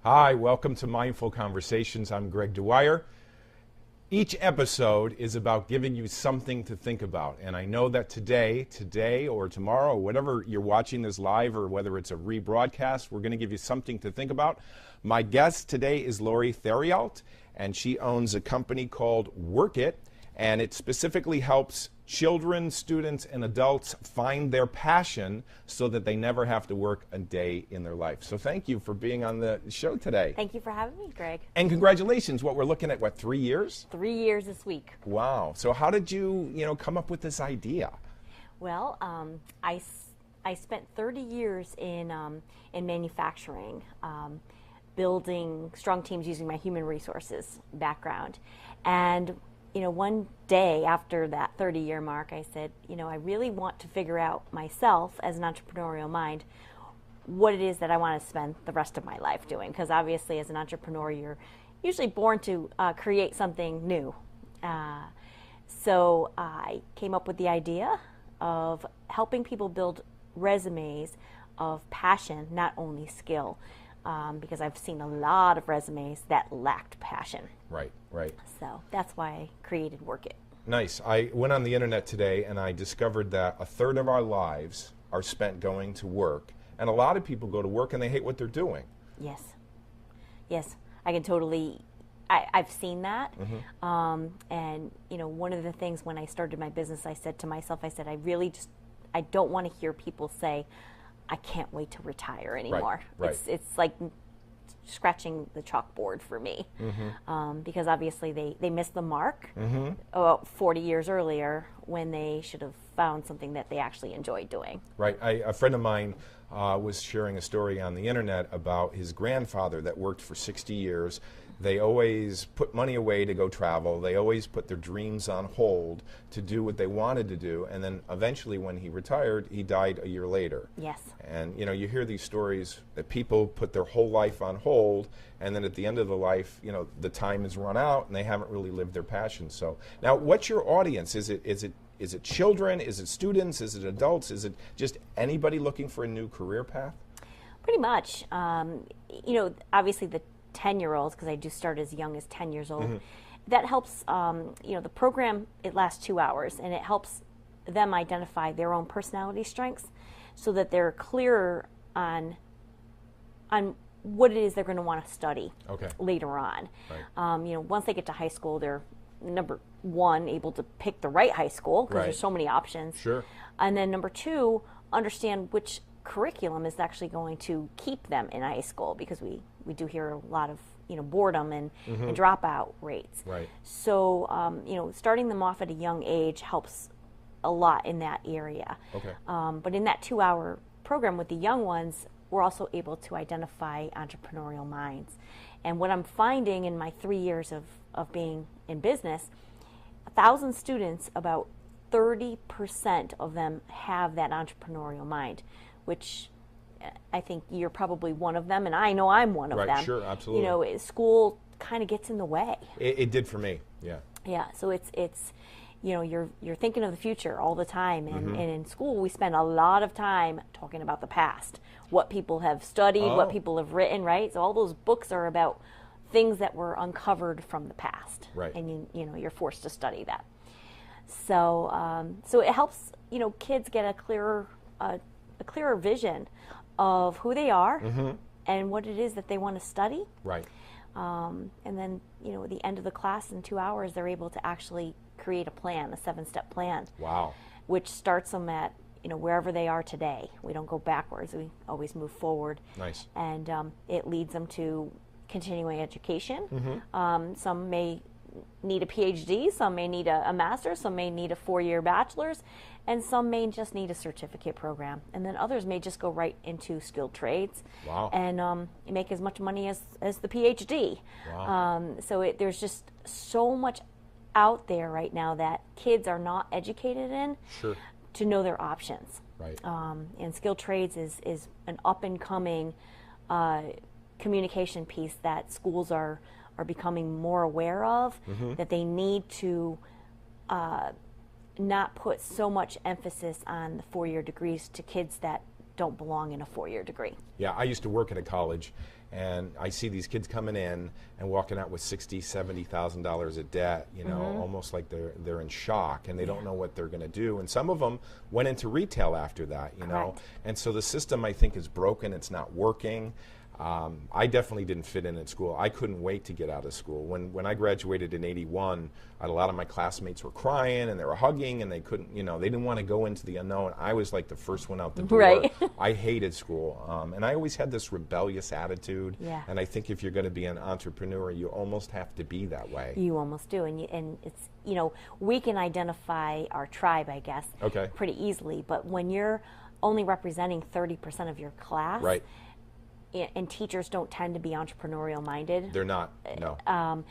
Hi, welcome to Mindful Conversations. I'm Greg Dwyer. Each episode is about giving you something to think about. And I know that today or tomorrow, or whatever you're watching this live or whether it's a rebroadcast, we're going to give you something to think about. My guest today is Lori Theriault, and she owns a company called Work It, and it specifically helps children, students, and adults find their passion so that they never have to work a day in their life. So thank you for being on the show today. Thank you for having me, Greg. And congratulations. What we're looking at, 3 years? 3 years this week. Wow. So how did you, come up with this idea? Well, I spent 30 years in manufacturing, building strong teams using my human resources background. And one day after that 30-year mark, I said, I really want to figure out myself as an entrepreneurial mind what it is that I want to spend the rest of my life doing. Because obviously, as an entrepreneur, you're usually born to create something new. So I came up with the idea of helping people build resumes of passion, not only skill. Because I've seen a lot of resumes that lacked passion. Right. So that's why I created Work It. Nice. I went on the internet today and I discovered that a third of our lives are spent going to work. And a lot of people go to work and they hate what they're doing. Yes. I can totally, I've seen that. Mm-hmm. And, one of the things when I started my business, I said to myself, I don't want to hear people say, I can't wait to retire anymore. Right. It's like scratching the chalkboard for me. Mm-hmm. Because obviously they missed the mark 40 years earlier when they should have found something that they actually enjoyed doing. Right. A friend of mine was sharing a story on the internet about his grandfather that worked for 60 years. They always put money away to go travel. They always put their dreams on hold to do what they wanted to do. And then eventually when he retired, he died a year later. Yes. And, you hear these stories that people put their whole life on hold, and then at the end of the life, the time is run out and they haven't really lived their passion. So now what's your audience? Is it children? Is it students? Is it adults? Is it just anybody looking for a new career path? Pretty much. Obviously the 10-year-olds, because I do start as young as 10 years old, mm-hmm. That helps, the program, it lasts 2 hours, and it helps them identify their own personality strengths so that they're clearer on what it is they're going to want to study later on. Right. Once they get to high school, they're, number one, able to pick the right high school, because there's so many options. Sure. And then number two, understand which curriculum is actually going to keep them in high school, because we do hear a lot of boredom and dropout rates. Right. So starting them off at a young age helps a lot in that area. Okay. But in that 2-hour program with the young ones, we're also able to identify entrepreneurial minds. And what I'm finding in my 3 years of being in business, 1,000 students, about 30% of them have that entrepreneurial mind, which I think you're probably one of them, and I know I'm one of them. Right, sure, absolutely. School kind of gets in the way. It did for me, yeah. Yeah, so it's you're thinking of the future all the time, and in school we spend a lot of time talking about the past, what people have studied, what people have written, right? So all those books are about things that were uncovered from the past, right? And you're forced to study that. So so it helps kids get a clearer vision of who they are and what it is that they want to study. Right. And then at the end of the class in 2 hours, they're able to actually create a plan, a 7-step plan. Wow. Which starts them at wherever they are today. We don't go backwards; we always move forward. Nice. And it leads them to continuing education. Some may need a PhD, some may need a master's, some may need a 4-year bachelor's, and some may just need a certificate program. And then others may just go right into skilled trades. Wow. And make as much money as the PhD. Wow. So there's just so much out there right now that kids are not educated in to know their options. Right. And skilled trades is an up-and-coming communication piece that schools are becoming more aware of, that they need to not put so much emphasis on the 4-year degrees to kids that don't belong in a 4-year degree. Yeah, I used to work at a college, and I see these kids coming in and walking out with $60,000-$70,000 of debt, you know, almost like they're in shock, and they don't know what they're going to do. And some of them went into retail after that, you know. And so the system, I think, is broken. It's not working. I definitely didn't fit in at school. I couldn't wait to get out of school. When I graduated in '81, a lot of my classmates were crying and they were hugging, and they couldn't, you know, they didn't want to go into the unknown. I was like the first one out the door. Right. I hated school, and I always had this rebellious attitude. Yeah. And I think if you're going to be an entrepreneur, you almost have to be that way. You almost do, and it's, you know, we can identify our tribe, I guess, pretty easily. But when you're only representing 30% of your class, right, and teachers don't tend to be entrepreneurial minded. They're not. No.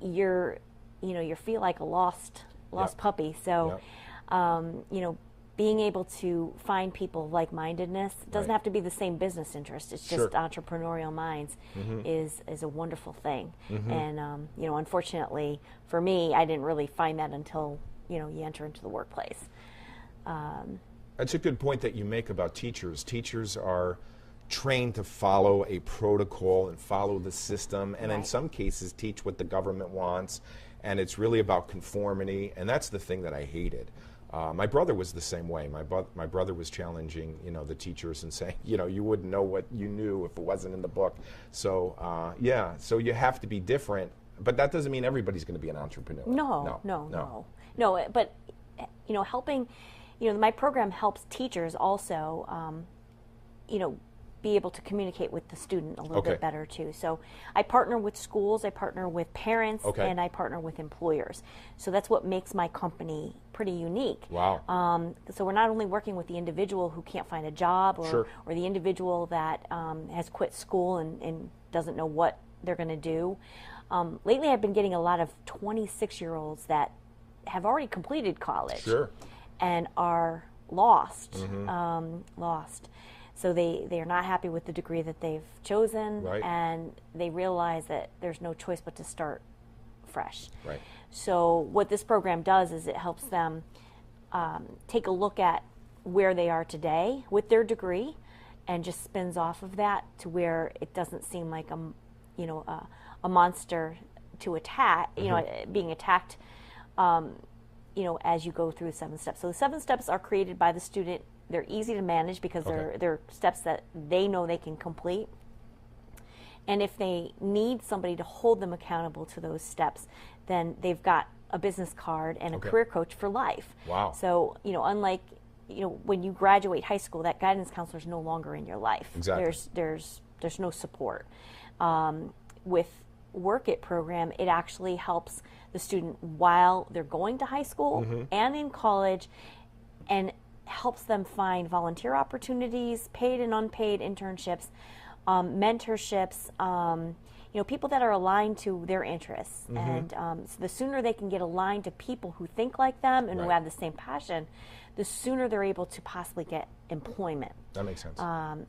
You feel like a lost puppy. So, you know, being able to find people of like-mindedness doesn't have to be the same business interest. It's just entrepreneurial minds is a wonderful thing. And you know, unfortunately for me, I didn't really find that until, you know, you enter into the workplace. That's a good point that you make about teachers. Teachers are trained to follow a protocol and follow the system, and in some cases teach what the government wants, and it's really about conformity, and that's the thing that I hated. My brother was the same way. My brother was challenging, you know, the teachers and saying, you know, you wouldn't know what you knew if it wasn't in the book. So so you have to be different, but that doesn't mean everybody's going to be an entrepreneur. No. But you know, helping, you know, my program helps teachers also, you know, be able to communicate with the student a little bit better too. So I partner with schools, I partner with parents, and I partner with employers. So that's what makes my company pretty unique. Wow. So we're not only working with the individual who can't find a job, or the individual that has quit school and doesn't know what they're going to do. Lately I've been getting a lot of 26-year-olds that have already completed college and are lost. So they are not happy with the degree that they've chosen, and they realize that there's no choice but to start fresh. So what this program does is it helps them take a look at where they are today with their degree, and just spins off of that to where it doesn't seem like a monster to attack, you know, being attacked, you know, as you go through the 7 steps. So the 7 steps are created by the student. They're easy to manage because they're steps that they know they can complete. And if they need somebody to hold them accountable to those steps, then they've got a business card and a career coach for life. Wow. So, you know, unlike, you know, when you graduate high school, that guidance counselor is no longer in your life. Exactly. There's no support. With Work It program, it actually helps the student while they're going to high school and in college, and helps them find volunteer opportunities, paid and unpaid internships, mentorships, you know, people that are aligned to their interests. And so the sooner they can get aligned to people who think like them and who have the same passion, the sooner they're able to possibly get employment. That makes sense.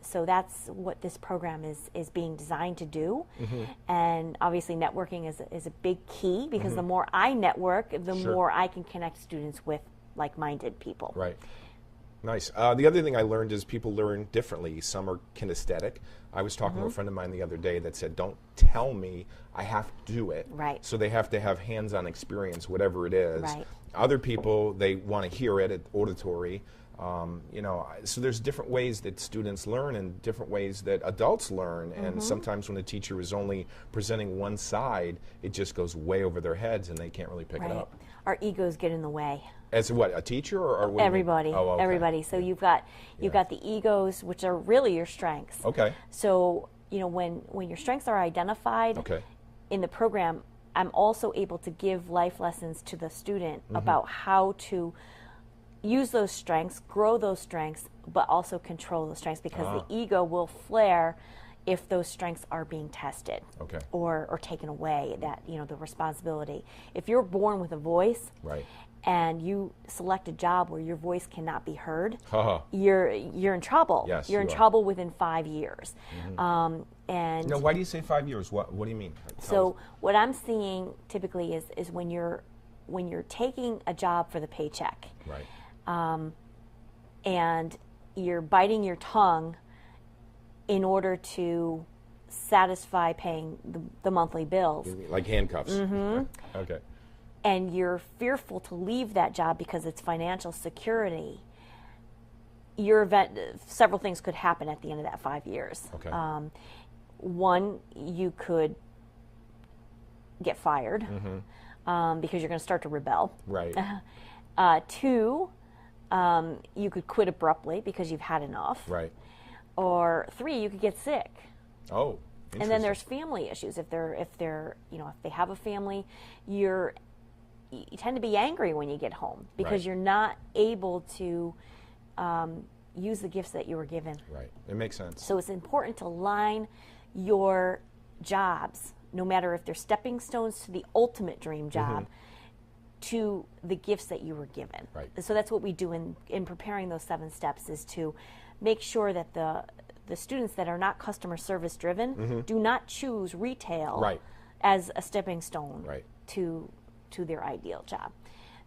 So that's what this program is being designed to do. And obviously networking is a big key, because the more I network, the more I can connect students with like-minded people. Right. Nice. The other thing I learned is people learn differently. Some are kinesthetic. I was talking to a friend of mine the other day that said, don't tell me, I have to do it. Right. So they have to have hands-on experience, whatever it is. Right. Other people, they want to hear it at auditory. You know, so there's different ways that students learn and different ways that adults learn. And sometimes when a teacher is only presenting one side, it just goes way over their heads and they can't really pick it up. Our egos get in the way. As what, a teacher or what? Everybody. Oh, okay. Everybody. So you've got the egos, which are really your strengths. Okay. So, you know, when your strengths are identified in the program, I'm also able to give life lessons to the student about how to use those strengths, grow those strengths, but also control those strengths, because the ego will flare if those strengths are being tested or taken away, that, you know, the responsibility. If you're born with a voice and you select a job where your voice cannot be heard, you're in trouble. Yes, you're in trouble within 5 years. And no, why do you say 5 years? What do you mean? So what I'm seeing typically is when you're taking a job for the paycheck, and you're biting your tongue in order to satisfy paying the monthly bills. Like handcuffs. Okay. And you're fearful to leave that job because it's financial security. Several things could happen at the end of that 5 years. Okay. One, you could get fired because you're going to start to rebel. Right. Two, you could quit abruptly because you've had enough. Right. Or three, you could get sick. Oh, and then there's family issues. If they have a family, you tend to be angry when you get home because you're not able to use the gifts that you were given. Right. It makes sense. So it's important to line your jobs, no matter if they're stepping stones to the ultimate dream job, to the gifts that you were given. Right. So that's what we do in preparing those 7 steps, is to make sure that the students that are not customer service driven do not choose retail as a stepping stone to their ideal job.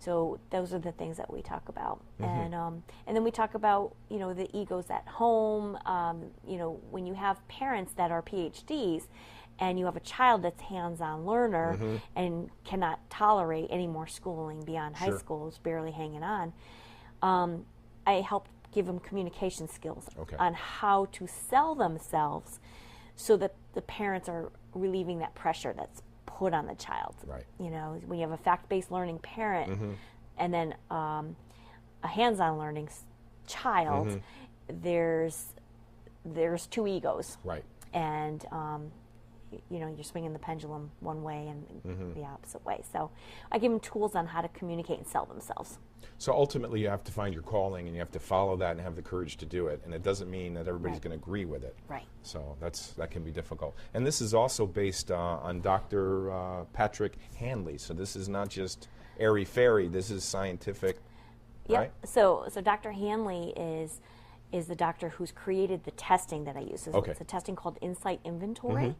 So those are the things that we talk about, and then we talk about the egos at home. When you have parents that are PhDs, and you have a child that's hands-on learner and cannot tolerate any more schooling beyond high school, is barely hanging on. I help give them communication skills on how to sell themselves, so that the parents are relieving that pressure that's put on the child. Right. When you have a fact-based learning parent and then a hands-on learning child, there's 2 egos. Right. And you're swinging the pendulum one way and the opposite way. So I give them tools on how to communicate and sell themselves. So ultimately, you have to find your calling, and you have to follow that and have the courage to do it. And it doesn't mean that everybody's going to agree with it. Right. So that can be difficult. And this is also based on Dr. Patrick Hanley. So this is not just airy-fairy. This is scientific, right? So Dr. Hanley is the doctor who's created the testing that I use. It's a testing called Insight Inventory.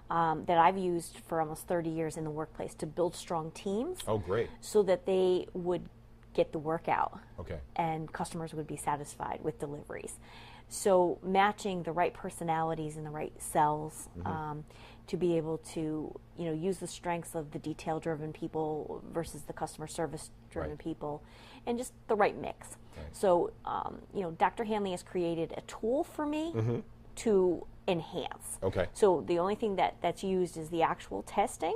That I've used for almost 30 years in the workplace to build strong teams. Oh, great. So that they would get the work out. Okay. And customers would be satisfied with deliveries. So matching the right personalities in the right cells to be able to use the strengths of the detail-driven people versus the customer service-driven people, and just the right mix. Right. So Dr. Hanley has created a tool for me to enhance. Okay. So the only thing that's used is the actual testing,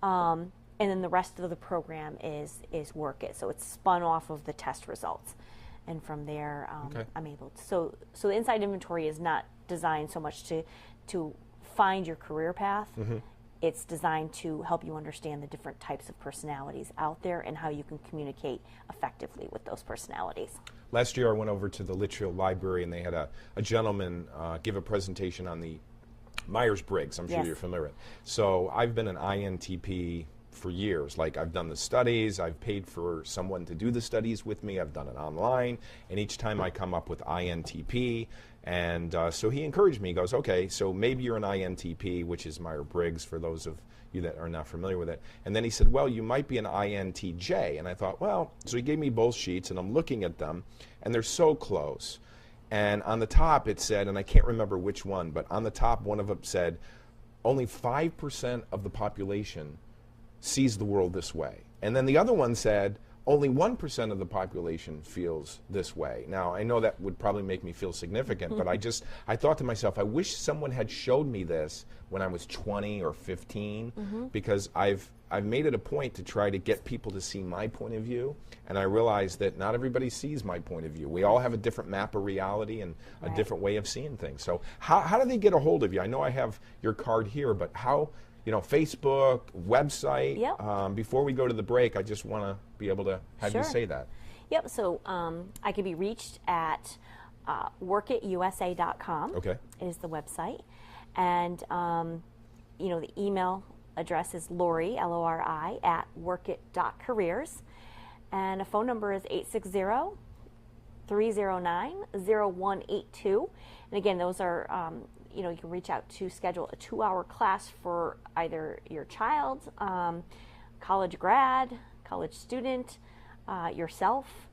and then the rest of the program is Work It. So it's spun off of the test results, and from there I'm able to. So the Inside Inventory is not designed so much to find your career path. It's designed to help you understand the different types of personalities out there and how you can communicate effectively with those personalities. Last year I went over to the Litchfield Library, and they had a gentleman give a presentation on the Myers-Briggs. I'm sure you're familiar with it. So I've been an INTP for years. Like, I've done the studies, I've paid for someone to do the studies with me, I've done it online, and each time I come up with INTP. And so he encouraged me. He goes, okay, so maybe you're an INTP, which is Myers-Briggs for those of you that are not familiar with it. And then he said, well, you might be an INTJ. And I thought, well, so he gave me both sheets, and I'm looking at them, and they're so close. And on the top it said, and I can't remember which one, but on the top one of them said, only 5% of the population sees the world this way. And then the other one said, only 1% of the population feels this way. Now, I know that would probably make me feel significant, but I thought to myself, I wish someone had showed me this when I was 20 or 15, because I've made it a point to try to get people to see my point of view, and I realize that not everybody sees my point of view. We all have a different map of reality and a different way of seeing things. So how do they get a hold of you? I know I have your card here, but how, Facebook, website. Yep. Before we go to the break, I just want to be able to have you say that. Yep. So I can be reached at workitusa.com. Okay. Is the website, and the email address is Lori, Lori, at workit.careers, and a phone number is 860-309-0182. And again, those are you can reach out to schedule a 2-hour class for either your child, college grad, college student, yourself,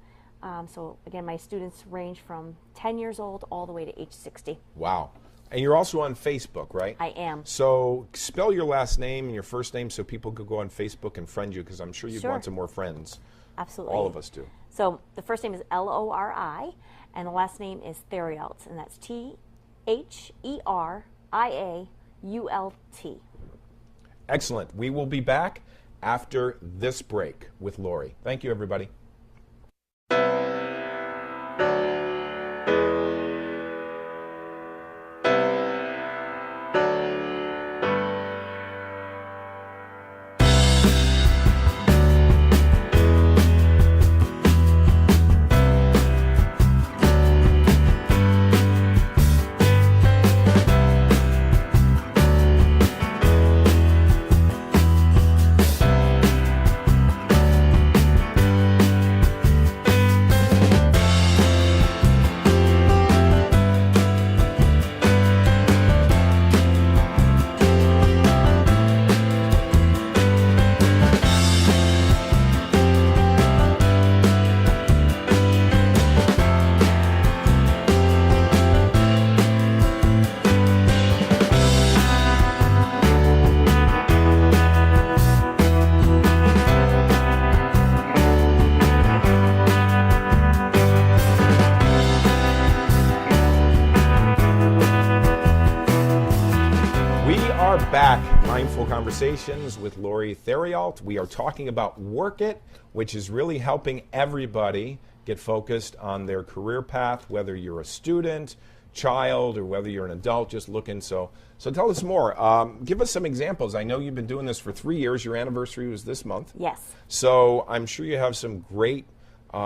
So again, my students range from 10 years old all the way to age 60. Wow. And you're also on Facebook, right? I am. So spell your last name and your first name so people could go on Facebook and friend you, because I'm sure you'd Sure. want some more friends. Absolutely. All of us do. So the first name is Lori, and the last name is Theriault, and that's Theriault. Excellent. We will be back after this break with Lori. Thank you, everybody. Back, Mindful Conversations with Lori Theriault. We are talking about Work It, which is really helping everybody get focused on their career path, whether you're a student, child, or whether you're an adult just looking. So tell us more. Give us some examples. I know you've been doing this for 3 years. Your anniversary was this month. Yes. So I'm sure you have some great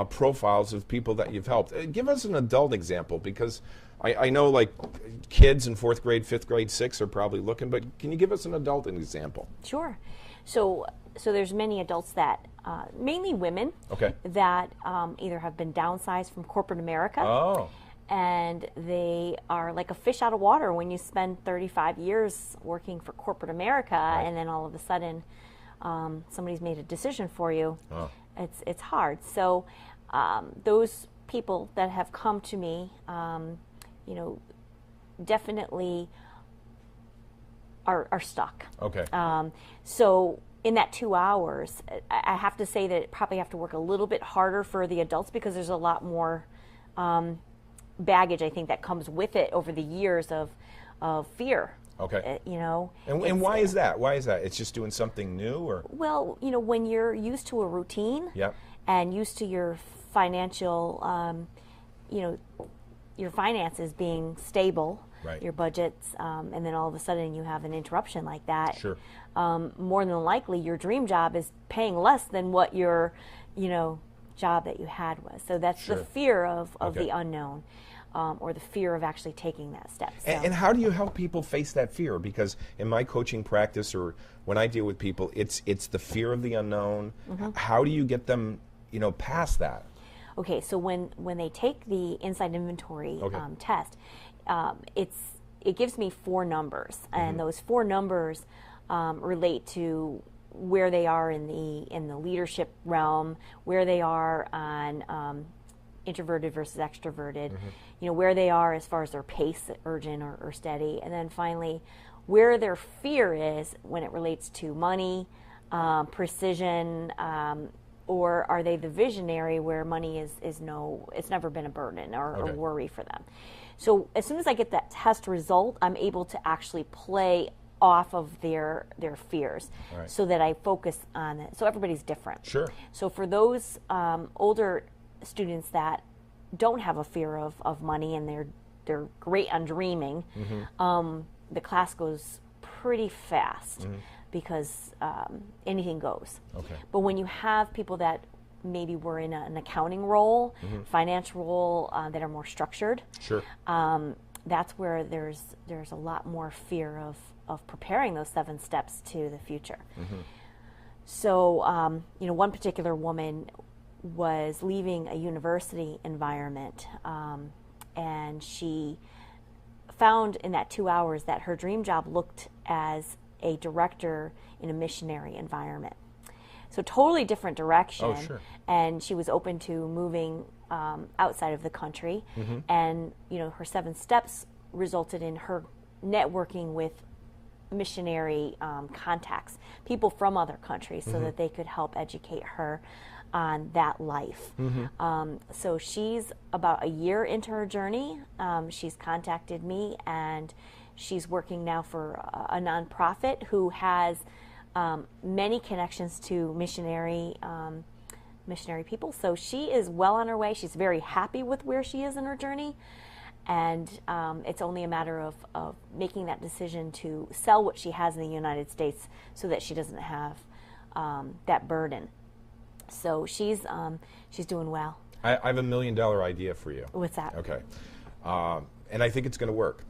profiles of people that you've helped. Give us an adult example, because I know like kids in 4th grade, 5th grade, 6th are probably looking, but can you give us an adult example? Sure. So there's many adults that, mainly women, Okay. that either have been downsized from corporate America, Oh, and they are like a fish out of water when you spend 35 years working for corporate America, and then all of a sudden somebody's made a decision for you. Oh. It's hard. So those people that have come to me, definitely are stuck. Okay. So in that 2 hours, I have to say that I probably have to work a little bit harder for the adults, because there's a lot more baggage, I think, that comes with it over the years of fear. Okay. And why is that? Why is that? It's just doing something new, or? Well, when you're used to a routine, Yep. and used to your financial, your finances being stable, Right. your budgets, and then all of a sudden you have an interruption like that. Sure. More than likely, your dream job is paying less than what your, job that you had was. So that's Sure. the fear of Okay. the unknown, or the fear of actually taking that step. So. And how do you help people face that fear? Because in my coaching practice, or when I deal with people, it's the fear of the unknown. Mm-hmm. How do you get them, past that? Okay, so when they take the Inside Inventory Okay. Test, it gives me 4 numbers, and those 4 numbers relate to where they are in the leadership realm, where they are on introverted versus extroverted, where they are as far as their pace, urgent or steady, and then finally where their fear is when it relates to money, precision, or are they the visionary where money is it's never been a burden or Okay. a worry for them. So as soon as I get that test result, I'm able to actually play off of their fears, Right. so that I focus on it. So everybody's different. Sure. So for those older students that don't have a fear of money, and they're great on dreaming, the class goes pretty fast, because anything goes. Okay. But when you have people that maybe were in an accounting role, financial role, that are more structured, Sure. that's where there's a lot more fear of preparing those 7 steps to the future. So, one particular woman was leaving a university environment, and she found in that 2 hours that her dream job looked as a director in a missionary environment. So totally different direction. Oh, sure. And she was open to moving outside of the country. And, her 7 steps resulted in her networking with missionary contacts, people from other countries, so that they could help educate her on that life. So she's about a year into her journey. She's contacted me, and she's working now for a nonprofit who has many connections to missionary people. So she is well on her way. She's very happy with where she is in her journey. And it's only a matter of making that decision to sell what she has in the United States so that she doesn't have that burden. So she's doing well. I have $1 million idea for you. What's that? Okay. And I think it's going to work.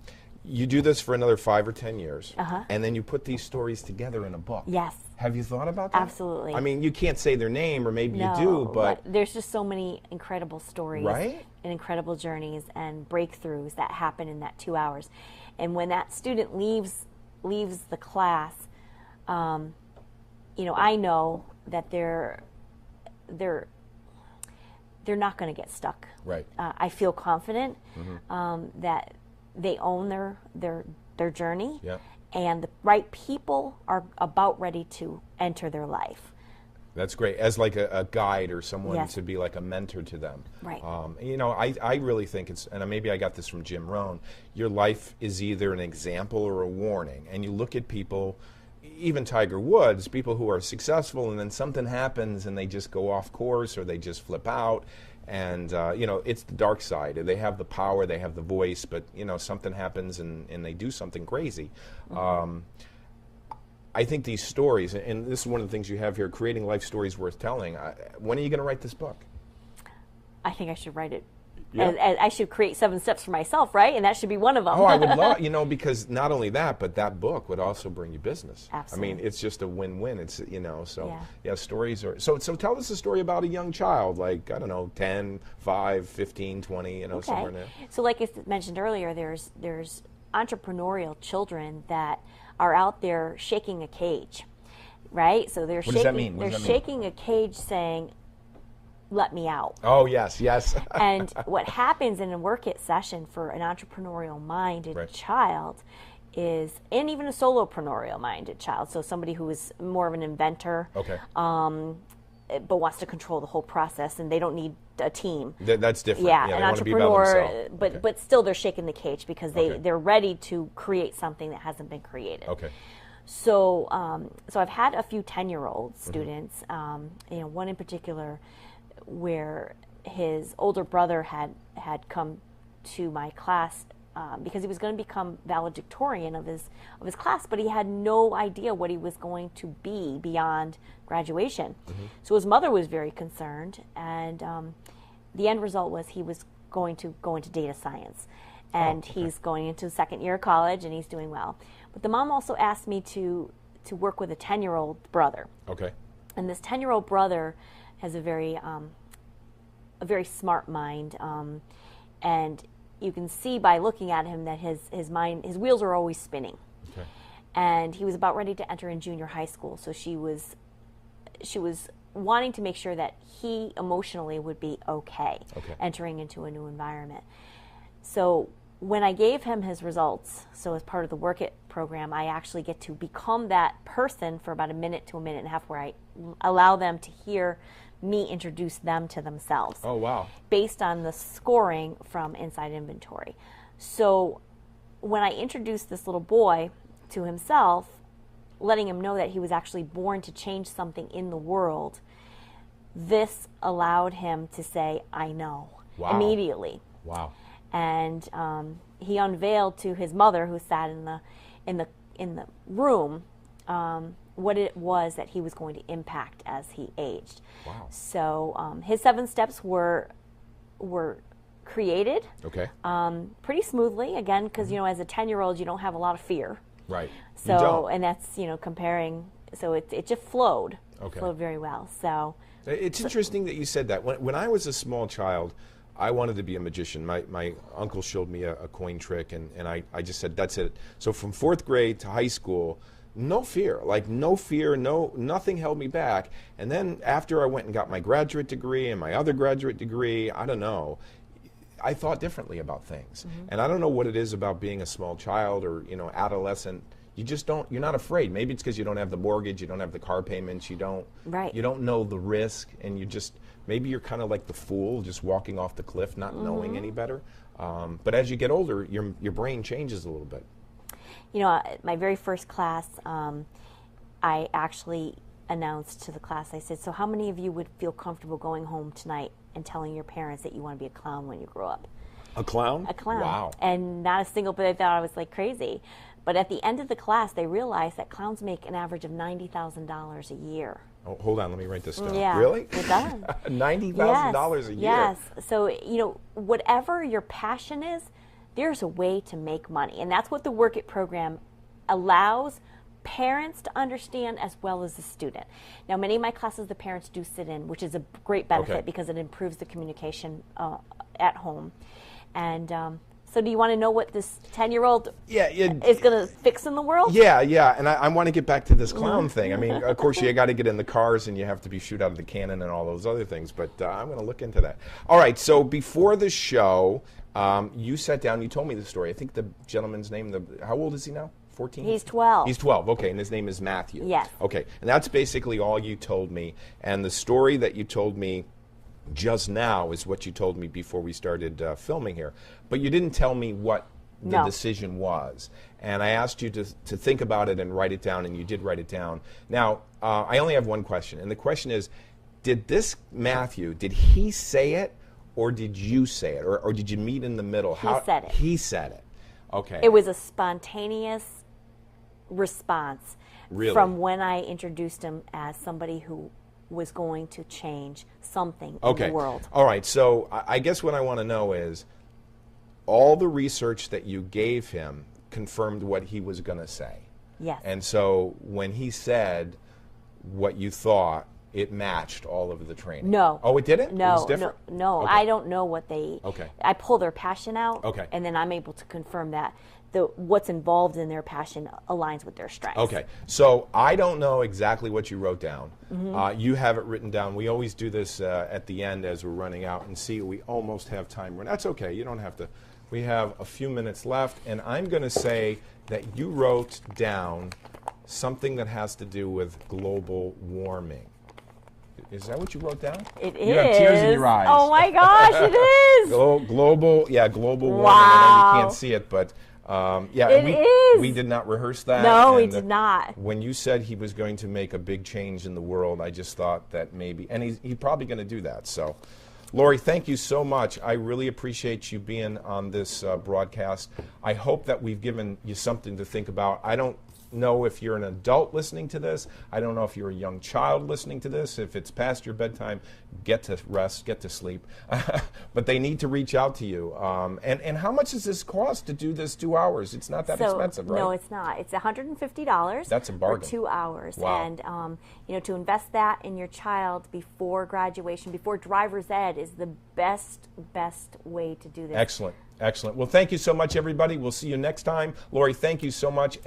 You do this for another 5 or 10 years, and then you put these stories together in a book. Yes. Have you thought about that? Absolutely. I mean, you can't say their name, or maybe No, you do, but there's just so many incredible stories, right? And incredible journeys and breakthroughs that happen in that 2 hours. And when that student leaves the class, I know that they're not going to get stuck. Right. I feel confident that they own their journey, and the right people are about ready to enter their life. That's great. As like a guide or someone to be like a mentor to them. Right. I really think it's, and maybe I got this from Jim Rohn, your life is either an example or a warning. And you look at people, even Tiger Woods, people who are successful, and then something happens and they just go off course or they just flip out. And, it's the dark side. They have the power, they have the voice, but, something happens and they do something crazy. I think these stories, and this is one of the things you have here, creating life stories worth telling. When are you going to write this book? I think I should write it. I should create 7 steps for myself, right? And that should be one of them. Oh, I would love, because not only that, but that book would also bring you business. Absolutely. I mean, it's just a win-win. It's, stories are, so tell us a story about a young child, like, I don't know, 10, 5, 15, 20, somewhere in there. So like I mentioned earlier, there's entrepreneurial children that are out there shaking a cage, right? So they're What does that mean? They're shaking a cage saying, let me out. Oh, yes. And what happens in a work it session for an entrepreneurial minded child is, and even a solopreneur minded child, so somebody who is more of an inventor, but wants to control the whole process, and they don't need a team. That's different. Yeah, they an want to be by entrepreneur, themselves. but still they're shaking the cage because they're ready to create something that hasn't been created. Okay. So I've had a few 10-year-old students, one in particular where his older brother had come to my class because he was going to become valedictorian of his class, but he had no idea what he was going to be beyond graduation. So his mother was very concerned, and the end result was he was going to go into data science, and he's going into second year of college, and he's doing well. But the mom also asked me to work with a 10-year-old brother. Okay. And this 10-year-old brother has a very smart mind, and you can see by looking at him that his wheels are always spinning. Okay. And he was about ready to enter in junior high school, so she was wanting to make sure that he emotionally would be okay entering into a new environment. So when I gave him his results, so as part of the Work It program, I actually get to become that person for about a minute to a minute and a half, where I allow them to hear me introduce them to themselves. Oh, wow. Based on the scoring from Inside Inventory. So when I introduced this little boy to himself, letting him know that he was actually born to change something in the world, this allowed him to say, I know, immediately. Wow. And he unveiled to his mother, who sat in the room, what it was that he was going to impact as he aged. Wow. So his 7 steps were created pretty smoothly, again, because as a 10-year-old you don't have a lot of fear. Right. So, and that's comparing, so it just flowed. Flowed very well. So it's interesting that you said that. When I was a small child, I wanted to be a magician. My uncle showed me a coin trick, and I just said, that's it. So from 4th grade to high school, No fear, like no fear, nothing held me back. And then after I went and got my graduate degree and my other graduate degree, I don't know, I thought differently about things. And I don't know what it is about being a small child or, adolescent. You just don't, you're not afraid. Maybe it's because you don't have the mortgage, you don't have the car payments, you don't know the risk, and maybe you're kind of like the fool just walking off the cliff, not knowing any better. But as you get older, your brain changes a little bit. My very first class, I actually announced to the class, I said, so how many of you would feel comfortable going home tonight and telling your parents that you want to be a clown when you grow up? A clown? A clown. Wow. And not a single bit. I thought I was like crazy. But at the end of the class, they realized that clowns make an average of $90,000 a year. Oh, hold on, let me write this down. Yeah, really? It does. $90,000 a year. Yes. So, whatever your passion is, there's a way to make money. And that's what the Work It program allows parents to understand as well as the student. Now, many of my classes, the parents do sit in, which is a great benefit because it improves the communication at home. And so do you want to know what this 10-year-old is going to fix in the world? Yeah. And I want to get back to this clown thing. I mean, of course, you got to get in the cars and you have to be shoot out of the cannon and all those other things, but I'm going to look into that. All right, so before the show, you sat down, you told me the story. I think the gentleman's name, how old is he now? 14? He's 12. He's 12, okay, and his name is Matthew. Yes. Okay, and that's basically all you told me. And the story that you told me just now is what you told me before we started filming here. But you didn't tell me what the decision was. And I asked you to think about it and write it down, and you did write it down. Now, I only have one question, and the question is, did Matthew, did he say it, or did you say it, or did you meet in the middle? He said it. He said it. Okay. It was a spontaneous response from when I introduced him as somebody who was going to change something in the world. All right, so I guess what I want to know is all the research that you gave him confirmed what he was going to say. Yes. And so when he said what you thought, it matched all of the training. No. Oh, it didn't? No. It was different? No. Okay. I don't know what they... Okay. I pull their passion out. Okay. And then I'm able to confirm that what's involved in their passion aligns with their strengths. Okay. So I don't know exactly what you wrote down. You have it written down. We always do this at the end as we're running out and see we almost have time. That's okay. You don't have to. We have a few minutes left, and I'm going to say that you wrote down something that has to do with global warming. Is that what you wrote down? It is. You have tears in your eyes. Oh my gosh, it is. Global warming. Wow. I know you can't see it, but we did not rehearse that. No, we did not. When you said he was going to make a big change in the world, I just thought that maybe, and he's probably going to do that. So, Lori, thank you so much. I really appreciate you being on this broadcast. I hope that we've given you something to think about. I don't know if you're an adult listening to this. I don't know if you're a young child listening to this. If it's past your bedtime, get to rest, get to sleep. But they need to reach out to you. And how much does this cost to do this 2 hours? It's not that expensive, right? No, it's not. It's $150. That's a bargain. For 2 hours. Wow. And to invest that in your child before graduation, before driver's ed, is the best way to do this. Excellent. Well, thank you so much, everybody. We'll see you next time. Lori, thank you so much.